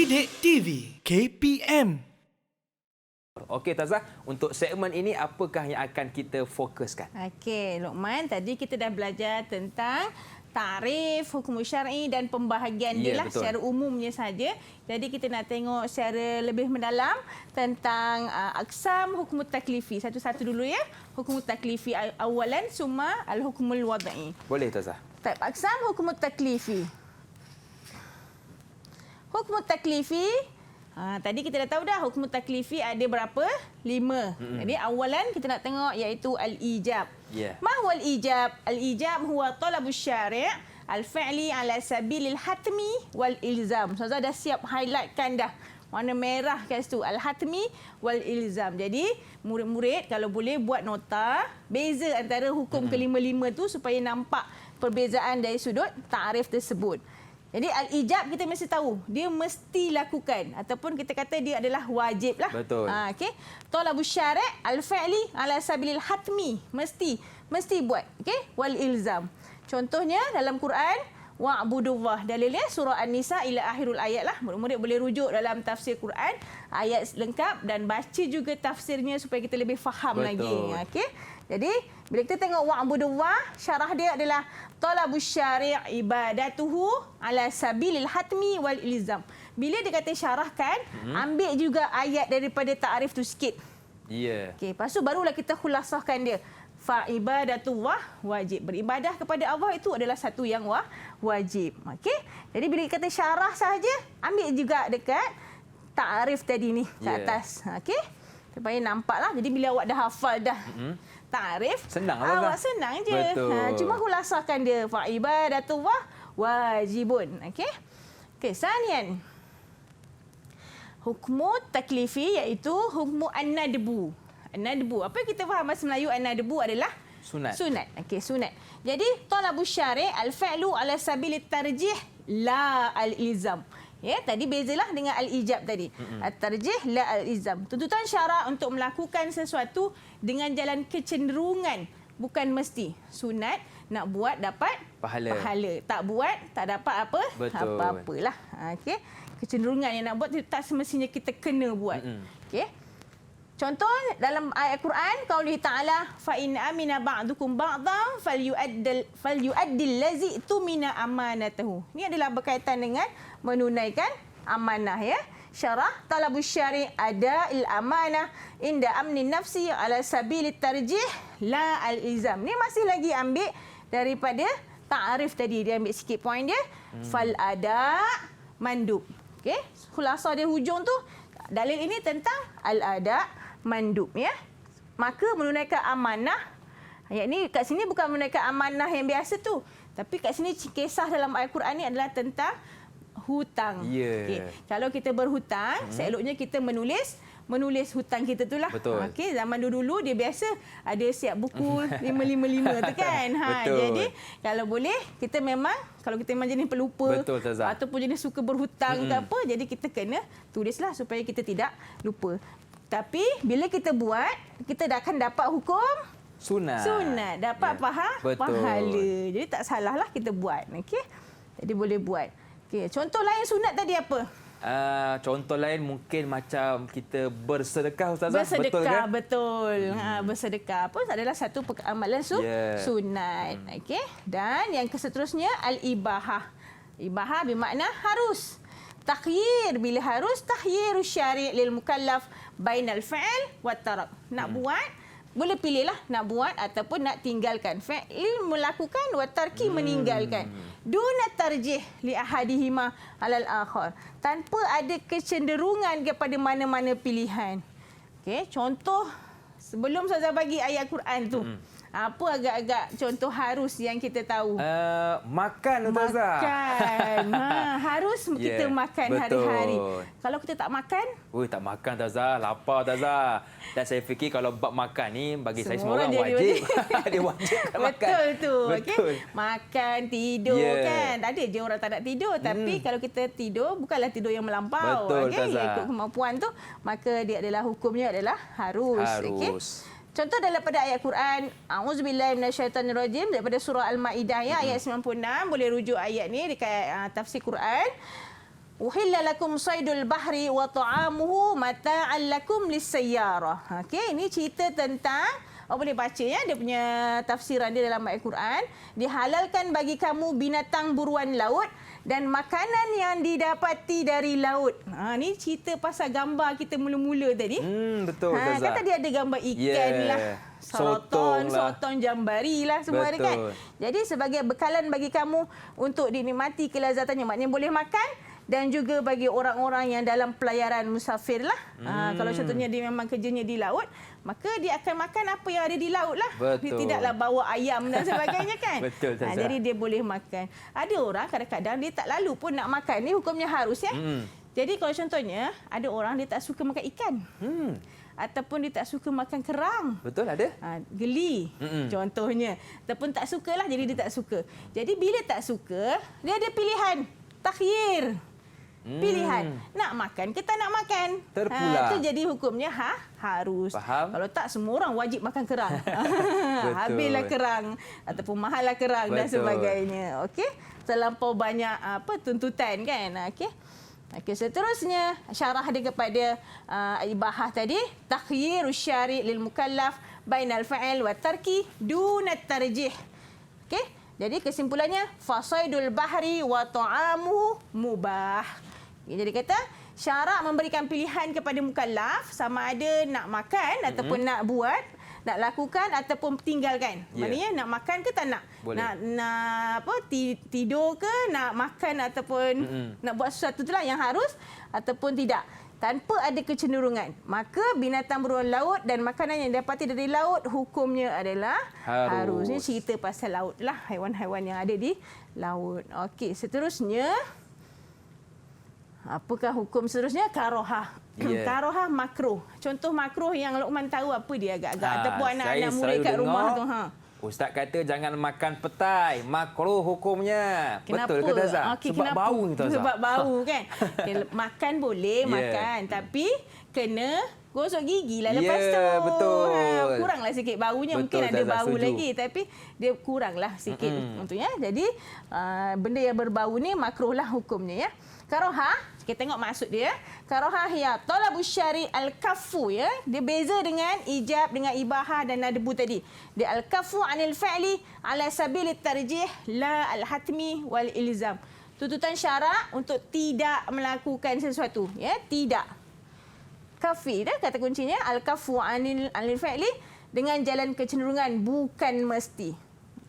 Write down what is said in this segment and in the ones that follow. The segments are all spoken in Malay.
Didik TV KPM. Okey Tazah, untuk segmen ini apakah yang akan kita fokuskan? Okey, Luqman, tadi kita dah belajar tentang tarif, hukum syar'i dan pembahagian dia lah secara umumnya saja. Jadi kita nak tengok secara lebih mendalam tentang aqsam hukum taklifi. Satu-satu dulu ya. Hukum taklifi awalan summa al-hukmul wad'i. Boleh Tazah. Baik, aqsam hukum taklifi. Hukum taklifi, tadi kita dah tahu dah hukum taklifi ada berapa? 5. Jadi awalan kita nak tengok iaitu al-ijab. Ma huwa al-ijab? Al-ijab huwa talabus syari' al-fi'li ala sabilil hatmi wal ilzam. Ustazah dah siap highlightkan dah. Warna merah kat situ, al-hatmi wal ilzam. Jadi murid-murid kalau boleh buat nota beza antara hukum kelima-lima tu supaya nampak perbezaan dari sudut ta'rif tersebut. Jadi al-ijab kita mesti tahu, dia mesti lakukan ataupun kita kata dia adalah wajib lah. Betul. Okey. Talabus syari' al-fi'li ala sabilil hatmi, mesti buat. Okey? Wal ilzam. Contohnya dalam Quran, wa'budullah. Dalilnya surah An-Nisa ila akhirul ayat lah. Murid-murid boleh rujuk dalam tafsir Quran, ayat lengkap dan baca juga tafsirnya supaya kita lebih faham lagi. Okey? Jadi bila kita tengok wa'budullah, syarah dia adalah talabus syari' ibadatuhu ala sabilil hatmi wal ilzam. Bila dia kata syarahkan, ambil juga ayat daripada ta'rif tu sikit. Ya. Okey, lepas tu barulah kita khulasahkan dia. Fa ibadatullah wajib. Beribadah kepada Allah itu adalah satu yang wajib. Okey? Jadi bila kita kata syarah sahaja, ambil juga dekat ta'rif tadi ni ke atas. Okey? Supaya nampaklah. Jadi bila awak dah hafal dah ta'rif, senang awak senang je. Cuma khulasahkan dia. Fa ibadatullah wajibun. Okey? Okey, sanian. Hukmu taklifi iaitu hukmu an-nadbu. An-nadbu. Apa yang kita faham bahasa Melayu an-nadbu adalah sunat. Sunat. Okey, sunat. Jadi talabus syari' al-fi'lu ala sabilit tarjih la al-ilzam. Ya, tadi bezalah dengan al-ijab tadi. At-tarjih la al-ilzam. Tuntutan syarak untuk melakukan sesuatu dengan jalan kecenderungan, bukan mesti. Sunat nak buat dapat pahala. Tak buat tak dapat apa? Betul. Apa-apalah. Okey. Kecenderungan yang nak buat tak semestinya kita kena buat. Okey. Contoh dalam ayat Quran, qaulih ta'ala fa in amina ba'dukum ba'dhan falyu'addil lazi tumina amanatahu. Ini adalah berkaitan dengan menunaikan amanah ya. Syarah talabus syari' ada'il amanah inda amnin nafsi ala sabilit tarjih la al-ilzam. Ni masih lagi ambil daripada ta'rif tadi, dia ambil sikit poin dia. Fal ada mandub. Okey, khulasah dia hujung tu dalil ini tentang al-ada mandub ya. Maka menunaikan amanah, ayat ni kat sini bukan menunaikan amanah yang biasa tu, tapi kat sini kisah dalam ayat Quran ni adalah tentang hutang. Okay. Kalau kita berhutang, seeloknya kita menulis hutang kita tu lah. Okey, zaman dulu dia biasa ada siap buku 555 tu kan. Jadi kalau boleh kita memang kalau kita memang jenis pelupa ataupun jenis suka berhutang ke apa, jadi kita kena tulislah supaya kita tidak lupa. Tapi bila kita buat, kita dah akan dapat hukum sunat, dapat pahala. Jadi tak salahlah kita buat. Okey. Jadi boleh buat. Okey, contoh lain sunat tadi apa? Contoh lain mungkin macam kita bersedekah Ustazah. Bersedekah, betul. Bersedekah pun adalah satu amalan sunat. Okey. Dan yang seterusnya al-ibahah. Ibahah bermakna harus. Takhyir, bila harus takhyirus syari' lil mukallaf bainal fi'l wa tarak. Nak buat, boleh pilihlah nak buat ataupun nak tinggalkan. Fi'il melakukan wa tarki meninggalkan. Duna tarjih li ahadihima alal akhar. Tanpa ada kecenderungan kepada mana-mana pilihan. Okey, contoh sebelum saya bagi ayat Quran tu. Apa agak-agak contoh harus yang kita tahu? Makan, Ustazah. Makan. Harus kita makan hari-hari. Kalau kita tak makan? Tak makan, Ustazah. Lapar, Ustazah. Dan saya fikir kalau bab makan ni, bagi saya semua orang dia wajib. Dia wajib makan. Betul tu. Okay? Makan, tidur kan. Ada je orang tak nak tidur. Tapi kalau kita tidur, bukanlah tidur yang melampau. Betul, Ustazah. Ikut kemampuan tu, maka dia adalah hukumnya adalah harus. Okay? Contoh daripada ayat Quran, A'udzubillahi minasyaitonirrajim, daripada surah Al-Maidah ya, ayat 96, boleh rujuk ayat ni dekat tafsir Quran. Uhilla lakum saydul bahri wa ta'amuhu mata'an lakum lis-sayyarah. Okey, ini cerita tentang boleh baca ya dia punya tafsiran dia dalam ayat Quran. Dihalalkan bagi kamu binatang buruan laut dan makanan yang didapati dari laut. Ni cerita pasal gambar kita mula-mula tadi. Betul, Ustazah. Kan tadi ada gambar ikan lah. Sotong jambari lah semua ada kan. Jadi sebagai bekalan bagi kamu untuk dinikmati kelazatannya. Maknanya boleh makan. Dan juga bagi orang-orang yang dalam pelayaran musafir lah. Kalau contohnya dia memang kerjanya di laut, maka dia akan makan apa yang ada di laut lah. Dia tidaklah bawa ayam dan sebagainya kan. Betul, jadi dia boleh makan. Ada orang kadang-kadang dia tak lalu pun nak makan. Ni hukumnya harus ya. Jadi kalau contohnya ada orang dia tak suka makan ikan. Ataupun dia tak suka makan kerang. Betul, ada. Geli contohnya. Ataupun tak sukalah jadi dia tak suka. Jadi bila tak suka, dia ada pilihan. Takhyir. Pilihan. Nak makan ke tak nak makan. Terpulang. Itu jadi hukumnya harus. Faham. Kalau tak, semua orang wajib makan kerang. Habislah kerang. Ataupun mahallah kerang dan sebagainya. Okey. Terlampau banyak tuntutan kan. Okey. Okey, seterusnya syarah dia kepada ibahah tadi. Takhyirus syari' lil mukallaf bainal fa'il wa tarki dunat tarjih. Okey. Jadi kesimpulannya fasaidul bahri wa ta'amuhu mubah. Jadi kata syarak memberikan pilihan kepada mukallaf sama ada nak makan ataupun nak buat, nak lakukan ataupun tinggalkan. Maknanya nak makan ke tak nak? Boleh. Nak tidur ke, nak makan ataupun nak buat sesuatu itulah yang harus ataupun tidak. Tanpa ada kecenderungan. Maka binatang beruang laut dan makanan yang didapati dari laut hukumnya adalah harus. Ini cerita pasal laut lah. Haiwan-haiwan yang ada di laut. Okey, seterusnya. Apakah hukum seterusnya? Karohah. Karohah makruh. Contoh makruh yang Luqman tahu apa dia agak-agak. Ataupun anak-anak murid kat rumah tu. Ustaz kata jangan makan petai. Makruh hukumnya. Kenapa? Betul ke Ustazah? Sebab kenapa? Bau ni Ustazah. Sebab bau kan. Makan boleh makan. Tapi kena gosok gigi lah lepas tu. Betul. Kuranglah sikit baunya. Mungkin ada bau lagi. Tapi dia kuranglah sikit. Tentunya. Jadi benda yang berbau ni makruh lah hukumnya ya. Karohah. Kita tengok maksud dia. Karohah ya talabus syari' al-kaffu ya. Dia beza dengan ijab, dengan ibahah dan nadbu tadi. Dia al-kaffu anil fa'li ala sabilit tarjih la al-hatmi wal ilzam. Tuntutan syarak untuk tidak melakukan sesuatu ya, tidak. Kafi dah kata kuncinya al-kaffu anil fa'li dengan jalan kecenderungan bukan mesti.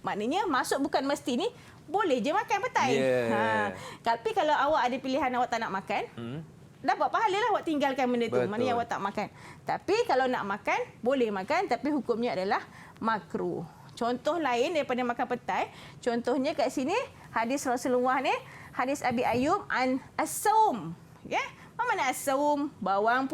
Maknanya masuk bukan mesti ni boleh je makan petai. Tapi kalau awak ada pilihan awak tak nak makan, dapat pahala lah awak tinggalkan benda tu. Maknanya awak tak makan. Tapi kalau nak makan, boleh makan tapi hukumnya adalah makruh. Contoh lain daripada makan petai, contohnya kat sini hadis Rasulullah ni, hadis Abi Ayyub an as-saum. Ya. Apa makna as-saum? Bawang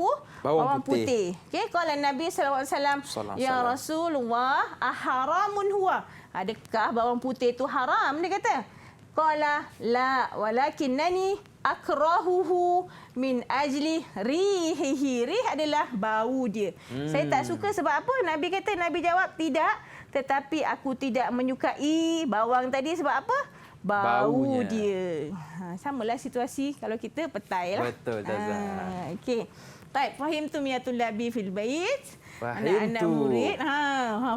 putih. Okey, qala Nabi sallallahu alaihi wasallam, ya Rasulullah, aharamun huwa? Adakah bawang putih itu haram? Dia kata. Qala la walakinnani akrahuhu min ajli rihihi. Rih adalah bau dia. Saya tak suka sebab apa? Nabi kata, Nabi jawab tidak. Tetapi aku tidak menyukai bawang tadi sebab apa? Bau dia. Samalah situasi kalau kita petai lah. Betul, Ustazah. Okey. Baik, fahim tu miyatul labi fil bait. Anak-anak tu. murid.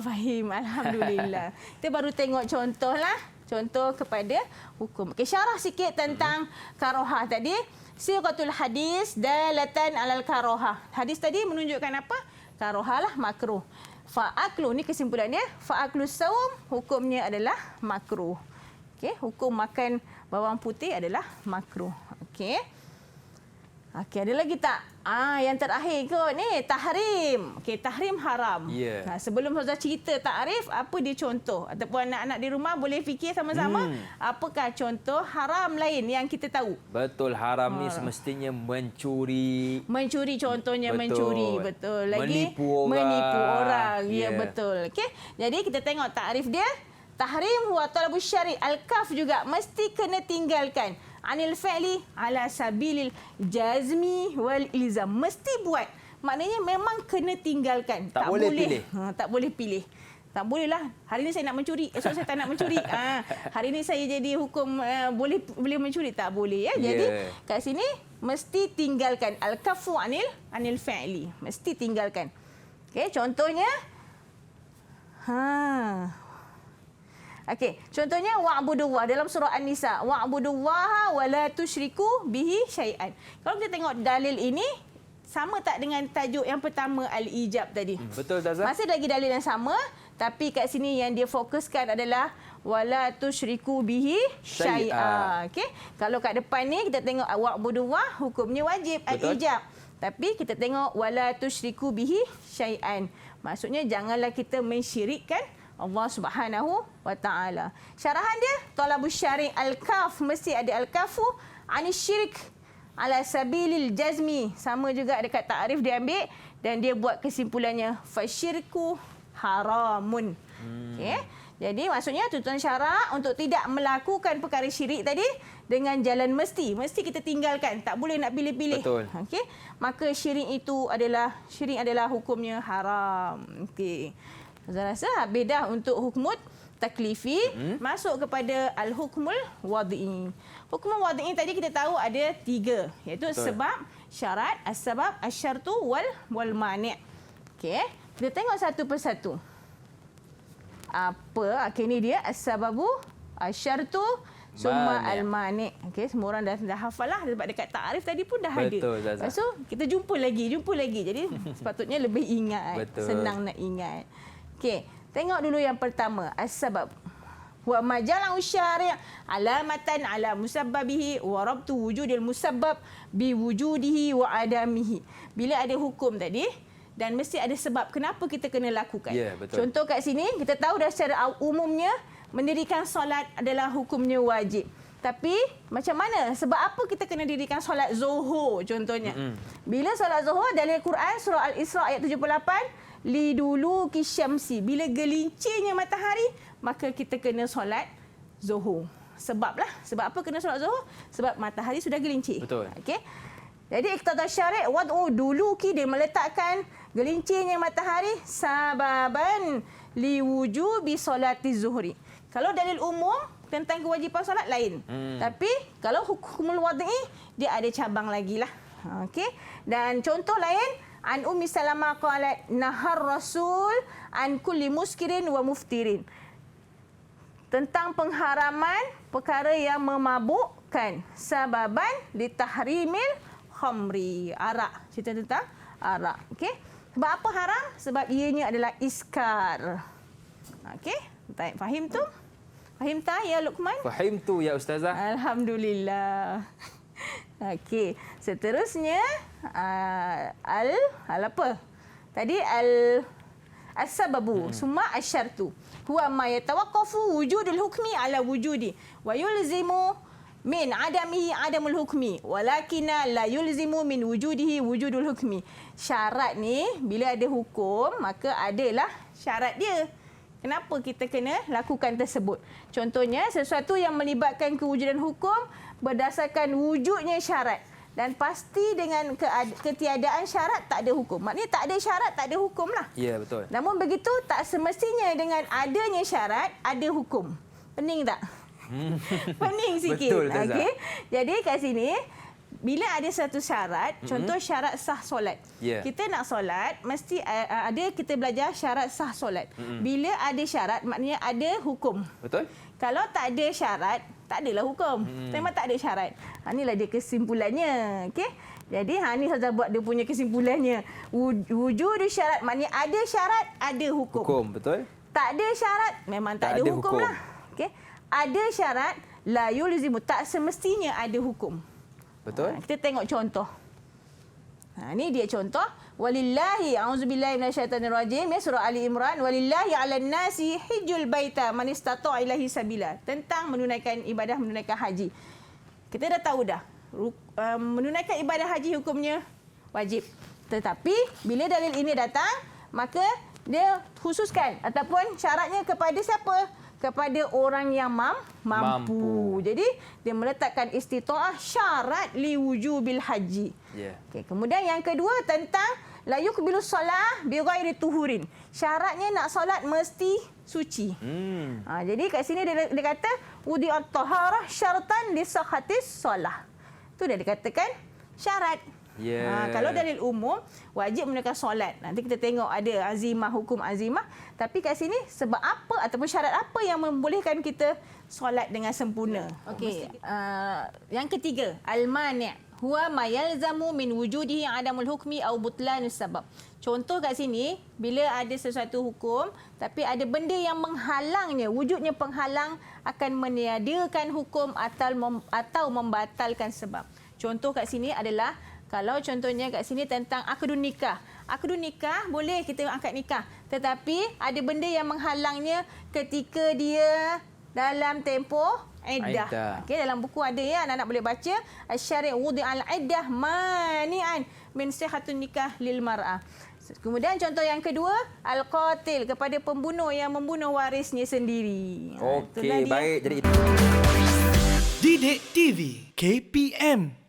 Fahim. Alhamdulillah. Kita baru tengok contoh lah. Contoh kepada hukum. Okay, syarah sikit tentang karohah tadi. Siqatul hadis dalatan alal karohah. Hadis tadi menunjukkan apa? Karohah lah, makruh. Fa'aklu, ni kesimpulannya. Fa'aklu saum, hukumnya adalah makruh. Okay, hukum makan bawang putih adalah makruh. Okey. Okey, ada lagi tak? Yang terakhir kot ni, tahrim. Okey, tahrim haram. Sebelum Ustazah cerita takrif, apa dia contoh? Ataupun anak-anak di rumah boleh fikir sama-sama, apakah contoh haram lain yang kita tahu? Betul, haram ni semestinya mencuri. Mencuri contohnya, mencuri. Betul. Lagi menipu orang. Ya, betul. Okey. Jadi kita tengok takrif dia. Tahrim huwa talabus syari' al-kaf juga mesti kena tinggalkan. Anil fi'li ala sabilil jazmi wal ilzam. Mesti buat. Maknanya memang kena tinggalkan. Tak boleh pilih. Tak boleh pilih. Tak bolehlah. Hari ni saya nak mencuri, esok saya tak nak mencuri. Hari ni saya jadi hukum boleh mencuri, tak boleh ya. Jadi kat sini mesti tinggalkan al-kafu anil fi'li. Mesti tinggalkan. Okey, contohnya Okey, contohnya wa'budullah dalam surah An-Nisa, wa'budullaha wa la tusyriku bihi syai'an. Kalau kita tengok dalil ini sama tak dengan tajuk yang pertama al-ijab tadi? Betul Ustazah. Masih lagi dalil yang sama, tapi kat sini yang dia fokuskan adalah wala tusyriku bihi syai'a. Okey. Kalau kat depan ni kita tengok wa'budullah hukumnya wajib al-ijab. Tapi kita tengok wala tusyriku bihi syai'an. Maksudnya janganlah kita mensyirikkan Allah Subhanahu wa taala. Syarahan dia talabus syari' al-kaf, mesti ada al-kafu anis syirik ala sabilil jazmi. Sama juga dekat takrif dia ambil dan dia buat kesimpulannya fasyirku haramun. Okey. Jadi maksudnya tutupan syarak untuk tidak melakukan perkara syirik tadi dengan jalan mesti kita tinggalkan, tak boleh nak pilih-pilih. Betul. Okey. Maka syirik adalah hukumnya haram. Okey. Saya rasa habis dah untuk hukmut taklifi, masuk kepada al-hukmul wad'i. Hukmul wad'i tadi kita tahu ada 3, iaitu sebab, syarat, as-sabab, asy-syartu wal mani'. Okey, kita tengok satu persatu. Apa? Okey, ni dia as-sababu, asy-syartu, summa al-mani'. Okey, semua orang dah hafal lah sebab dekat takrif tadi pun dah ada. Betul, Zaza. So, kita jumpa lagi. Jadi sepatutnya lebih ingat. Betul. Senang nak ingat. Okey, tengok dulu yang pertama, as-sabab. Wa majalahu syari' alamatan ala musabbabihi wa rabtu wujudil musabbab bi wujudihi wa adamihi. Bila ada hukum tadi dan mesti ada sebab kenapa kita kena lakukan. Ya, betul. Contoh kat sini kita tahu dah secara umumnya mendirikan solat adalah hukumnya wajib. Tapi macam mana? Sebab apa kita kena dirikan solat Zuhur contohnya? Bila solat Zuhur dalil Quran surah Al-Isra ayat 78, liduluki syamsi, bila gelincirnya matahari maka kita kena solat Zuhur. Sebab apa kena solat Zuhur? Sebab matahari sudah gelincir. Betul. Okey. Jadi iqtada syari' wad'u duluki, dia meletakkan gelincirnya matahari sababan liwujubi solati zuhri. Kalau dalil umum tentang kewajipan solat lain. Tapi kalau hukumul wad'i dia ada cabang lagi lah. Okey. Dan contoh lain, an Ummi Salamah qalat nahar Rasul an kulli muskirin wa muftirin. Tentang pengharaman perkara yang memabukkan, sababan litahrimil khamri, arak. Cerita tentang arak. Okey. Sebab apa haram? Sebab ianya adalah iskar. Okey. Fahim tu? Fahim tak ya Luqman? Fahim tu ya Ustazah. Alhamdulillah. Okey, seterusnya apa? Tadi as-sababu summa asy-syartu huwa ma yatawaqqafu wujudul hukmi ala wujudi wa yulzimu min adamihi adamul hukmi walakin la yulzimu min wujudihi wujudul hukmi. Syarat ni bila ada hukum maka adalah syarat dia. Kenapa kita kena lakukan tersebut? Contohnya sesuatu yang melibatkan kewujudan hukum berdasarkan wujudnya syarat. Dan pasti dengan ketiadaan syarat tak ada hukum. Maknanya tak ada syarat, tak ada hukum lah. Ya, betul. Namun begitu tak semestinya dengan adanya syarat ada hukum. Pening tak? Pening sikit. Betul, Ustazah. Okay? Jadi kat sini, bila ada satu syarat, contoh syarat sah solat. Yeah. Kita nak solat, mesti ada kita belajar syarat sah solat. Bila ada syarat, maknanya ada hukum. Betul? Kalau tak ada syarat, tak adalah hukum. Memang tak ada syarat. Inilah dia kesimpulannya. Okey. Jadi ni Ustazah buat dia punya kesimpulannya. Wujud syarat maknanya ada syarat, ada hukum. Hukum, betul? Tak ada syarat, memang tak ada hukum lah. Okey. Ada syarat, la yulzimu, tak semestinya ada hukum. Betul? Kita tengok contoh. Ini dia contoh. Walillahi a'udzubillahi minasyaitanirrajim, ya, surah Ali Imran, walillahi 'alan nasi hijjul baita man istata'a ilaihi sabila, tentang menunaikan ibadah, menunaikan haji. Kita dah tahu dah menunaikan ibadah haji hukumnya wajib. Tetapi bila dalil ini datang, maka dia khususkan ataupun syaratnya kepada siapa? Kepada orang yang mampu. Jadi dia meletakkan istita'ah syarat liwujubil haji. Yeah. Okay, kemudian yang kedua tentang la yuqbilu shalah bi ghairi tuhurin. Syaratnya nak solat mesti suci. Jadi kat sini dia kata wudi at-taharah syartan li sihhatis solah. Tu dah dikatakan syarat. Kalau dalil umum wajib menunaikan solat. Nanti kita tengok ada azimah, hukum azimah. Tapi kat sini sebab apa ataupun syarat apa yang membolehkan kita solat dengan sempurna. Okey. Yang ketiga, al-mani' huwa ma yalzamu min wujudihi adamul hukmi au butlanus sabab. Contoh kat sini, bila ada sesuatu hukum tapi ada benda yang menghalangnya, wujudnya penghalang akan meniadakan hukum atau membatalkan sebab. Contoh kat sini adalah kalau contohnya kat sini tentang akdun nikah. Akdun nikah boleh kita angkat nikah. Tetapi ada benda yang menghalangnya ketika dia dalam tempoh iddah. Okey, dalam buku ada ya, anak-anak boleh baca. Asy-syari' wudi'al iddah mani'an min sihhatun nikah lil mar'ah. Kemudian contoh yang kedua, al-qatil, kepada pembunuh yang membunuh warisnya sendiri. Okey, baik. Jadi Didik TV KPM